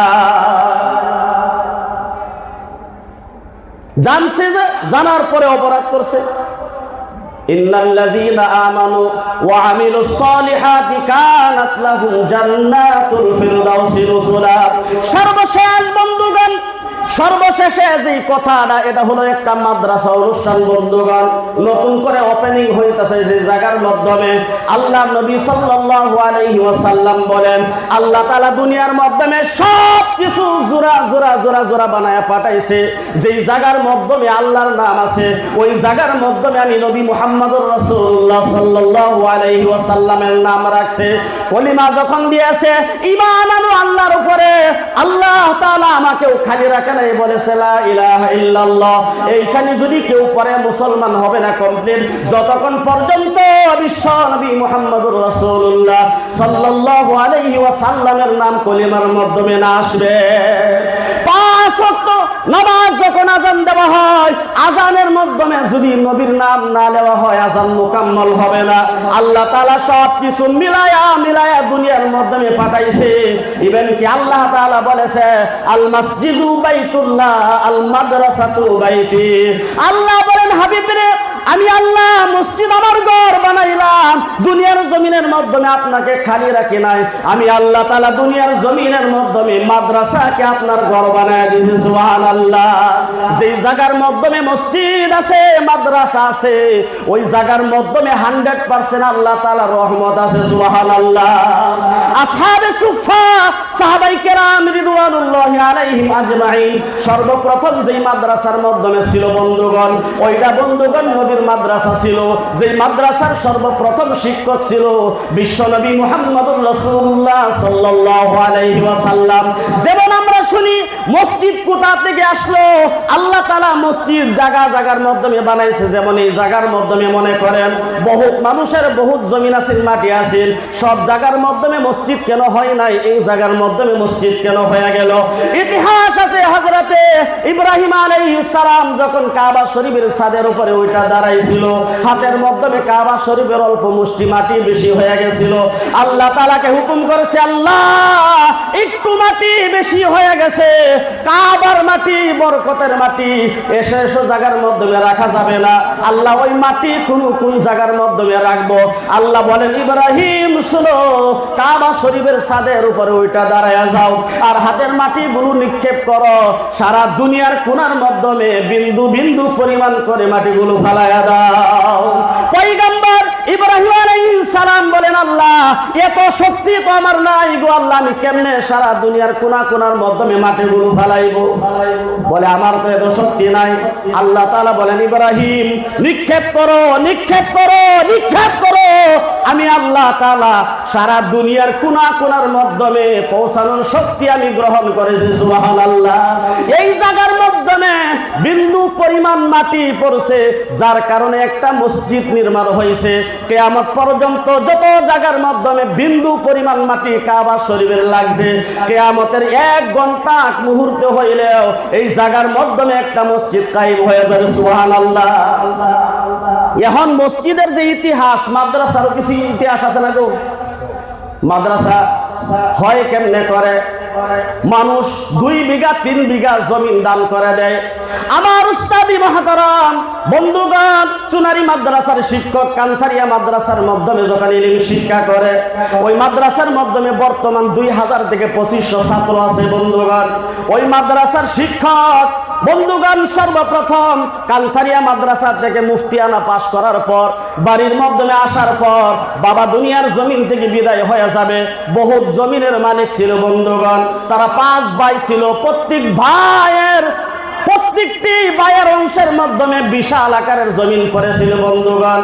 জানছে যে জানার পরে অপরাধ করছে। ইন্নাল্লাযীনা আমানু ওয়া আমিলুস সালিহাতি কানাত লাহুম জান্নাতুল ফিরদাউসি নুজুলা। সর্বশেষ বন্ধুগণ, সর্বশেষে যে কথাটা, এটা হলো একটা মাদ্রাসা অনুষ্ঠান বন্ধুগণ, নতুন করে ওপেনিং হইতেছে যে জায়গার মাধ্যমে আল্লাহ নবী সাল্লাল্লাহু আলাইহি ওয়াসাল্লাম বলেন, আল্লাহ তাআলা দুনিয়ার মাধ্যমে সব কিছু জোড়া জোড়া জোড়া জোড়া বানায়া পাঠাইছে। যেই জায়গার মাধ্যমে আল্লাহর নাম আছে, ওই জায়গার মাধ্যমে আমি নবী মুহাম্মদুর রাসূলুল্লাহ সাল্লাল্লাহু আলাইহি ওয়াসাল্লামের নাম রাখছে। কলিমা যখন দিয়েছে, ঈমান আনো আল্লাহর উপরে, আল্লাহ তাআলা আমাকেও খালি রাখেন বলেছে লা ইলাহা ইল্লাল্লাহ। এইখানে যদি কেউ পড়ে মুসলমান হবে না কমপ্লিট, যতক্ষণ পর্যন্ত বিশ্ব নবী মুহাম্মদুর রাসূলুল্লাহ সাল্লাল্লাহু আলাইহি ওয়াসাল্লামের নাম কলিমার মাধ্যমে না আসবে। 5 ওয়াক্ত নামাজ যখন আজান দেওয়া হয়, আজানের মাধ্যমে যদি নবীর নাম না নেওয়া হয়, আজান মুকাম্মল হবে না। আল্লাহ তাআলা সব কিছু মিলায়া মিলায়া দুনিয়ার মাধ্যমে পাঠাইছে। ইভেন কি আল্লাহ তাআলা বলেছে, আল মসজিদু বাইতুল্লাহ আল মাদ্রাসাতু বাইতি। আল্লাহ বলেন, হাবিব রে, আমি আল্লাহ মসজিদ আমার ঘর বানাইলাম, দুনিয়ার জমিনের মাধ্যমে আপনাকে খালি রাখি নাই। আমি আল্লাহ তাআলা দুনিয়ার জমিনের মাধ্যমে মাদ্রাসাকে আপনার ঘর বানায় দিয়েছি। সুবহানাল্লাহ। যেই জায়গার মাধ্যমে মসজিদ আছে, মাদ্রাসা আছে, ওই জায়গার মাধ্যমে 100% আল্লাহ তাআলার রহমত আছে। সুবহানাল্লাহ। আসহাবে সুফা, সাহাবায়ে কেরাম রিদওয়ানুল্লাহি আলাইহিম আজমাইন, সর্বপ্রথম যেই মাদ্রাসার মাধ্যমে ছিল বন্ধুগণ, ওইটা বন্ধুগণ নবী নবীর মাদ্রাসা ছিল, যেই মাদ্রাসার সর্বপ্রথম শিক্ষক ছিল বিশ্বনবী মুহাম্মদুর রাসূলুল্লাহ সাল্লাল্লাহু আলাইহি ওয়াসাল্লাম। যেমন আমরা শুনি মসজিদ কোথা থেকে আসলো, আল্লাহ তাআলা মসজিদ জায়গা জায়গার মাধ্যমে বানাইছে। যেমন এই জায়গার মাধ্যমে মনে করেন বহুত মানুষের বহুত জমিন আছে, মাটি আছে, সব জায়গার মাধ্যমে মসজিদ কেন হয় নাই, এই জায়গার মাধ্যমে মসজিদ কেন হয়ে গেল। ইতিহাস আছে হযরতে ইব্রাহিম আলাইহিস সালাম যখন কাবা শরীফের ছাদের উপরে ওইটা দাঁড়াইছিল, হাতের মাধ্যমে কাবা শরীফের অল্প মুষ্টি মাটি বেশি হয়ে গেছিল। আল্লাহ তাআলাকে হুকুম করেছে, আল্লাহ একটু মাটি বেশি হয়ে গেছে, কাবার মাটি বরকতের মাটি, এসো জায়গার মাধ্যমে রাখা যাবে না। আল্লাহ ওই মাটি কোন জায়গার মাধ্যমে রাখবো? আল্লাহ বলেন, ইব্রাহিম শুনো, কাবা শরীফের ছাদের উপরে ওইটা দাঁড়ায়া যাও, আর হাতের মাটিগুলো নিক্ষেপ করো, সারা দুনিয়ার কোনার মাধ্যমে বিন্দু বিন্দু পরিমাণ করে মাটিগুলো ফালায়া দাও। পয়গম্বর ইব্রাহিম আলাইহিস সালাম বলেন, আল্লাহ এত শক্তি তো আমার নাই গো আল্লাহ, আমি কেমনে সারা দুনিয়ার কোনার মাধ্যমে মাটিগুলো ফালাইবো? বলে, আমার তো এত শক্তি নাই। আল্লাহ তাআলা বলেন, ইব্রাহিম নিক্ষেপ করো, নিক্ষেপ করো, নিক্ষেপ করো, আমি আল্লাহ তাআলা সারা দুনিয়ার কোনার মাধ্যমে পৌঁছানোর শক্তি আমি গ্রহণ করেছি। সুবহানাল্লাহ। এই জায়গার মাধ্যমে বিন্দু পরিমাণ মাটি পড়ছে, যার কারণে একটা মসজিদ নির্মাণ হয়েছে। কিয়ামত পর্যন্ত যত জায়গার মাধ্যমে বিন্দু পরিমাণ মাটি কাবা শরীফের লাগছে, কিয়ামতের 1 ঘন্টা মুহূর্ত হইলেও এই জায়গার মাধ্যমে একটা মসজিদ কায়েম হয়ে যাবে। সুবহানাল্লাহ। এখন মসজিদের যে ইতিহাস, মাদ্রাসারও কিছু ইতিহাস আছে না গো? মাদ্রাসা হয় কেমনে করে? মানুষ 2 বিঘা 3 বিঘা জমিন দান করে দেয়। আমার উস্তাদি মহতরম বন্ধুগণ, চুনারি মাদ্রাসার শিক্ষক কান্থারিয়া মাদ্রাসার মাধ্যমে যখন ইলম শিক্ষা করে, ওই মাদ্রাসার মাধ্যমে বর্তমান 2000 থেকে 2500 ছাত্র আছে বন্ধুগণ। ওই মাদ্রাসার শিক্ষক বন্ধুগণ সর্বপ্রথম কান্থারিয়া মাদ্রাসা থেকে মুফতিয়ানা পাশ করার পর, বাড়ির মাধ্যমে আসার পর, বাবা দুনিয়ার জমিন থেকে বিদায় হয়ে যাবে। বহুত জমিনের মালিক ছিল বন্ধুগণ। তারা 5 ভাই ছিল। প্রত্যেকটি ভাইয়ের অংশের মাধ্যমে বিশাল আকারের জমিন পড়েছিল বন্ধুগণ।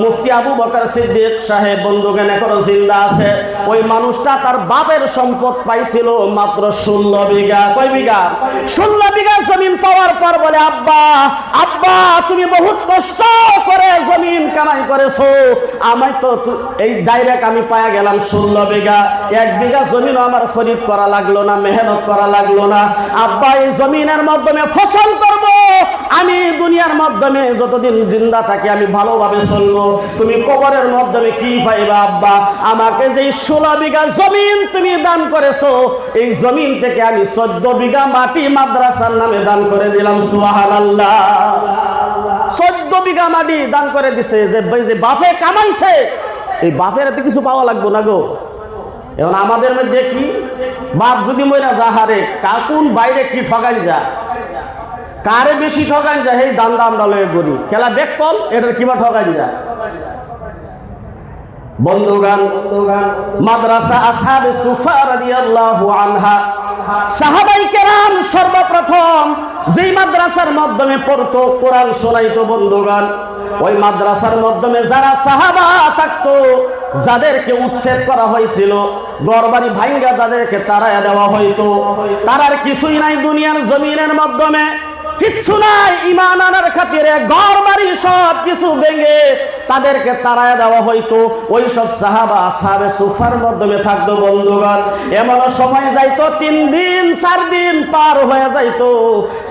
মুফতি আবু বকর সিদ্দিক সাহেব বন্ধুগণ এখনো জিন্দা আছে। ওই মানুষটা তার বাপের সম্পদ পাইছিল মাত্র 16 বিঘা। কয় বিঘা? 16 বিঘা জমিন পাওয়ার পর বলে, আব্বা আব্বা তুমি বহুত কষ্ট করে জমিন কামাই করেছো, আমায় তো এই ডাইরেক্ট আমি পায়া গেলাম 16 বিঘা। 1 বিঘা জমিনও আমার খরিদ করা লাগলো না, মেহনত করা লাগলো না। আব্বা এই জমিনের মাধ্যমে ফসল করব, আমি দুনিয়ার মাধ্যমে যতদিন জিন্দা থাকি আমি ভালোভাবে চলবো। তুমি কবরের মাধ্যমে কি পাইবা আব্বা? আমাকে যে 16 বিঘা জমিন তুমি দান করেছো, এই জমিন থেকে আমি 14 বিঘা মাটি মাদ্রাসার নামে দান করে দিলাম। সুবহানাল্লাহ। 14 বিঘা মাটি দান করে দিছে। যে বাপে কামাইছে, এই বাপের এত কিছু পাওয়া লাগবো না গো। এখন আমাদের মধ্যে কি, বাপ যদি মইরা যাহারে কাকুন বাইরে কি ঠকান যা, কারে বেশি ঠকান যায়, এই দান্দা আমরা লয়ে করি খেলা দেখ কল, এটার কিবা ঠকান যায়। বন্ধুগণ, মাদ্রাসা আসহাবে সুফা রাদিয়াল্লাহু আনহা, সাহাবায়ে কেরাম সর্বপ্রথম যেই মাদ্রাসার মাধ্যমে পড়তো, কোরআন শোনাইতো বন্ধুগণ, ওই মাদ্রাসার মাধ্যমে যারা সাহাবা থাকতো, যাদেরকে উচ্ছেদ করা হয়েছিল, ঘরবাড়ি ভাঙ্গা যাদেরকে তাড়ায়া দেওয়া হইতো, তারার কিছুই নাই দুনিয়ার জমিনের মাধ্যমে, কিচ্ছু নাই। ঈমান আনার খাতিরে ঘর বাড়ি সব কিছু ভেঙে তাদেরকে তাড়ায় দেওয়া হইতো। ওই সব সাহাবা আসহাবে সুফার মাধ্যমে থাকতো বন্ধুগণ। এমন সময় যাইতো 3 দিন 4 দিন পার হয়ে যাইতো,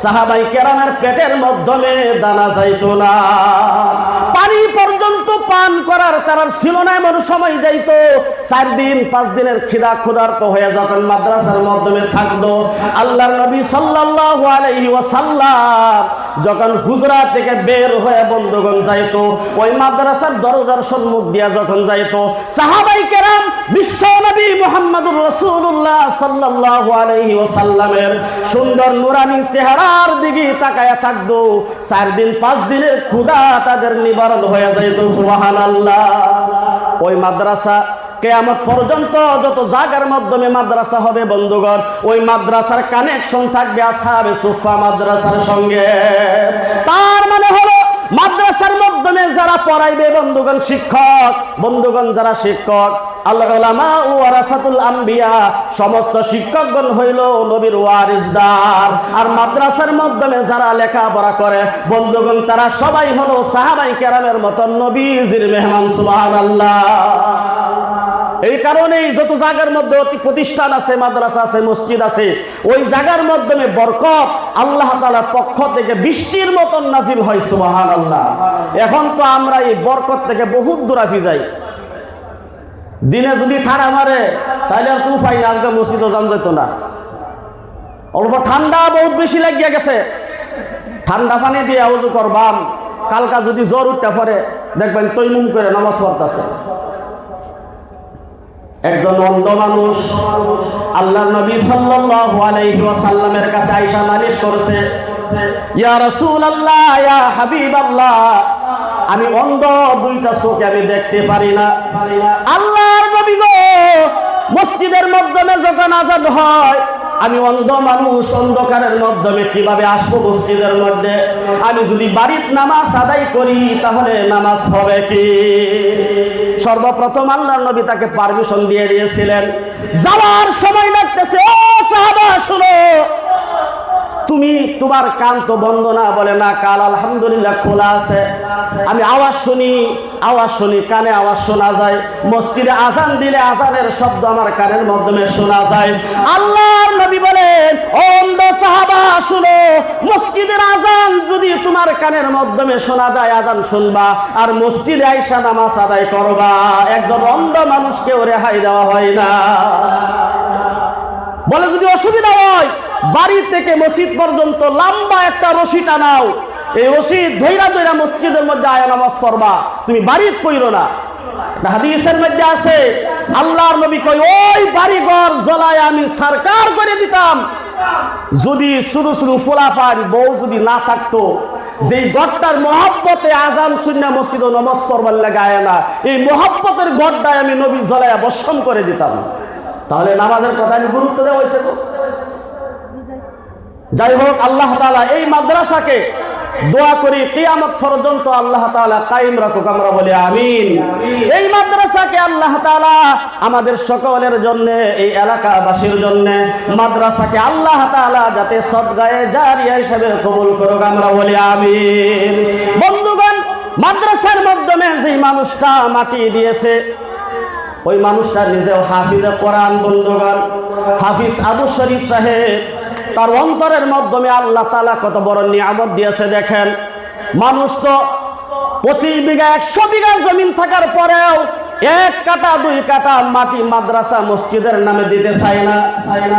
সাহাবায়ে কেরামের পেটের মাধ্যমে দানা যাইতো না, পানি পর্যন্ত পান করার তার ছিল না। এমন সময় যাইতো 4 দিন 5 দিনের ক্ষুধার্ত হয়ে যখন মাদ্রাসার মাধ্যমে থাকতো, আল্লাহর নবী সাল্লাল্লাহু আলাইহি ওয়াসাল্লাম যখন হুজরা থেকে বের হয়ে বন্ধুগণ যাইতো, ওই মাদ্রাসার দরজার সম্মুখ দিয়া যখন যাইতো, সাহাবায়ে কেরাম বিশ্ব নবী মুহাম্মদুর রাসূলুল্লাহ সাল্লাল্লাহু আলাইহি ওয়াসাল্লামের সুন্দর নুরানি চেহারার দিকে তাকায়া থাকতো। 4 দিন 5 দিনের ক্ষুধা তাদের নিবারণ হয়ে যাইতো। সুবহানাল্লাহ। ওই মাদ্রাসা কিয়ামত পর্যন্ত যত জায়গার মাধ্যমে মাদ্রাসা হবে বন্ধুগণ, ওই মাদ্রাসার কানেকশন থাকবে আসহাবে সুফা মাদ্রাসার সঙ্গে। তার মানে হলো মাদ্রাসার মাধ্যমে যারা পড়াইবে বন্ধুগণ শিক্ষক, বন্ধুগণ যারা শিক্ষক, আল উলামা ওয়ারাসাতুল আম্বিয়া, সমস্ত শিক্ষকগণ হইল নবীর ওয়ারিসদার। আর মাদ্রাসার মাধ্যমে যারা লেখাপড়া করে বন্ধুগণ তারা সবাই হলো সাহাবায়ে কেরামের মতন নবীজির মেহমান। সুবহানাল্লাহ। এই কারণেই যত জায়গার মধ্যে প্রতিষ্ঠান আছে, মাদ্রাসা আছে, মসজিদ আছে, ওই জায়গার মাধ্যমে বরকত আল্লাহ তাআলার পক্ষ থেকে বৃষ্টির মতন নাজিল হয়। সুবহানাল্লাহ। এখন তো আমরা এই বরকত থেকে বহুত দূরাফি যাই। দিনে যদি ঠাড়া মারে তাহলে আর তুই পাই না, আজকে মসজিদও জান যেত না। অল্প ঠান্ডা বহুত বেশি লাগিয়া গেছে, ঠান্ডা পানি দিয়ে ওযু করবাম, কালকা যদি জ্বর উঠতে পড়ে দেখবেন তৈমুম করে নামাজ পড়তেছে। একজন অন্ধ মানুষ আল্লাহর নবী সাল্লাল্লাহু আলাইহি ওয়াসাল্লামের কাছে আয়েশা নালিশ করেছে, ইয়া রাসূলুল্লাহ, ইয়া হাবিবাল্লাহ, আমি অন্ধ, দুইটা চোখে আমি দেখতে পারি না। আল্লাহর নবী গো, মসজিদের মাধ্যমে যখন আযান হয়, আমি অন্ধ মানুষ, অন্ধকারের মাধ্যমে কিভাবে আসবো মসজিদের মধ্যে? আমি যদি বাড়ির নামাজ আদায় করি তাহলে নামাজ হবে কি? সর্বপ্রথম আল্লাহর নবী তাকে পারমিশন দিয়ে দিয়েছিলেন। যাওয়ার সময় লাগতেছে, ও সাহাবা শুনো, তুমি তোমার কান তো বন্ধ না? বলে না, কাল আলহামদুলিল্লাহ খোলা আছে। আমি আওয়াজ শুনি, কানে আওয়াজ শোনা যায়। মসজিদে আজান দিলে আজানের শব্দ আমার কানের মাধ্যমে শোনা যায়। আল্লাহর নবী বলেন, ও অন্ধ সাহাবা শুনো, মসজিদের আজান যদি তোমার কানের মাধ্যমে শোনা যায় আজান শুনবা, আর মসজিদে আইসা নামাজ আদায় করবা। একজন অন্ধ মানুষকেও রেহাই দেওয়া হয় না। বলে যদি অসুবিধা হয় বাড়ি থেকে মসজিদ পর্যন্ত লম্বা একটা রশি টানাও, এই রশি ধইরা ধইরা মসজিদের মধ্যে আয়া নামাজ পড়বা, তুমি বাড়িতে পড়ো না। হাদিসের মধ্যে আছে আল্লাহর নবী কই, ওই বাড়ি ঘর জ্বলায় আমি সরকার করে দিতাম যদি শুধু শুধু ফোলাফান বউ যদি না থাকতো। যেই গড়টার মহব্বতে আজান শুনে মসজিদে নামাজ পড়বার লাগায় না, এই মহব্বতের গড়টায় আমি নবী জ্বলায়া বর্ষণ করে দিতাম। তাহলে নামাজের কথা আমি গুরুত্ব দেওয়া হয়েছে তো। যাই হোক, আল্লাহ তাআলা এই মাদ্রাসাকে দোয়া করি কিয়ামত পর্যন্ত আল্লাহ তাআলা কায়েম রাখুক, আমরা বলি আমিন। এই মাদ্রাসাকে আল্লাহ তাআলা আমাদের সকলের জন্য, এই এলাকাবাসীর জন্য মাদ্রাসাকে আল্লাহ তাআলা যাতে সদকায়ে জারিয়া হিসেবে কবুল করুক, আমরা বলি আমিন। বন্ধুগণ, মাদ্রাসার মাধ্যমে যে মানুষটা মাটি দিয়েছে ওই মানুষটা নিজেও হাফিজে কোরআন। বন্ধুগণ, হাফিজ আবু শরীফ সাহেব, তার অন্তরের মাধ্যমে আল্লাহ তাআলা কত বড় নিয়ামত দিয়েছে দেখেন। মানুষ তো 25 বিঘা 100 বিঘা জমিন থাকার পরেও 1 কাঠা 2 কাঠা মাটি মাদ্রাসা মসজিদের নামে দিতে চায় না।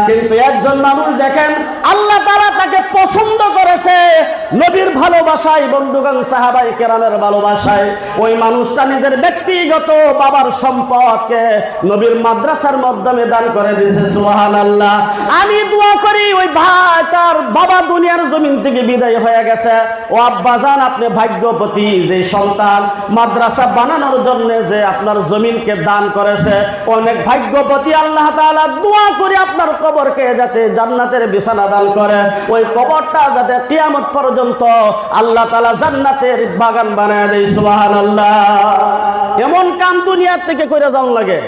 কিন্তু একজন মানুষ দেখেন আল্লাহ তাআলা তাকে পছন্দ করেছে নবীর ভালোবাসায়, বন্ধুগণ সাহাবায়ে কেরামের ভালোবাসায়। ওই মানুষটা নিজের ব্যক্তিগত বাবার সম্পদকে নবীর মাদ্রাসার মাধ্যমে দান করে দিয়েছে। সুবহানাল্লাহ। আমি দোয়া করি ওই ভাই, তার বাবা দুনিয়ার জমিন থেকে বিদায় হয়ে গেছে, ও আব্বাজান আপনি ভাগ্যবতী, যে সন্তান মাদ্রাসা বানানোর জন্য যে আপনার জমিনকে দান করেছে, অনেক ভাগ্যবতী। আল্লাহ তাআলা দোয়া করি আপনার কবরকে যাতে জান্নাতের বিছানা দান করে, ওই কবরটা যাতে কিয়ামত পর্যন্ত আল্লাহ তাআলা জান্নাতের বাগান বানায় দেয়। সুবহানাল্লাহ। এমন কাম দুনিয়া থেকে কইরা যাওয়া লাগে।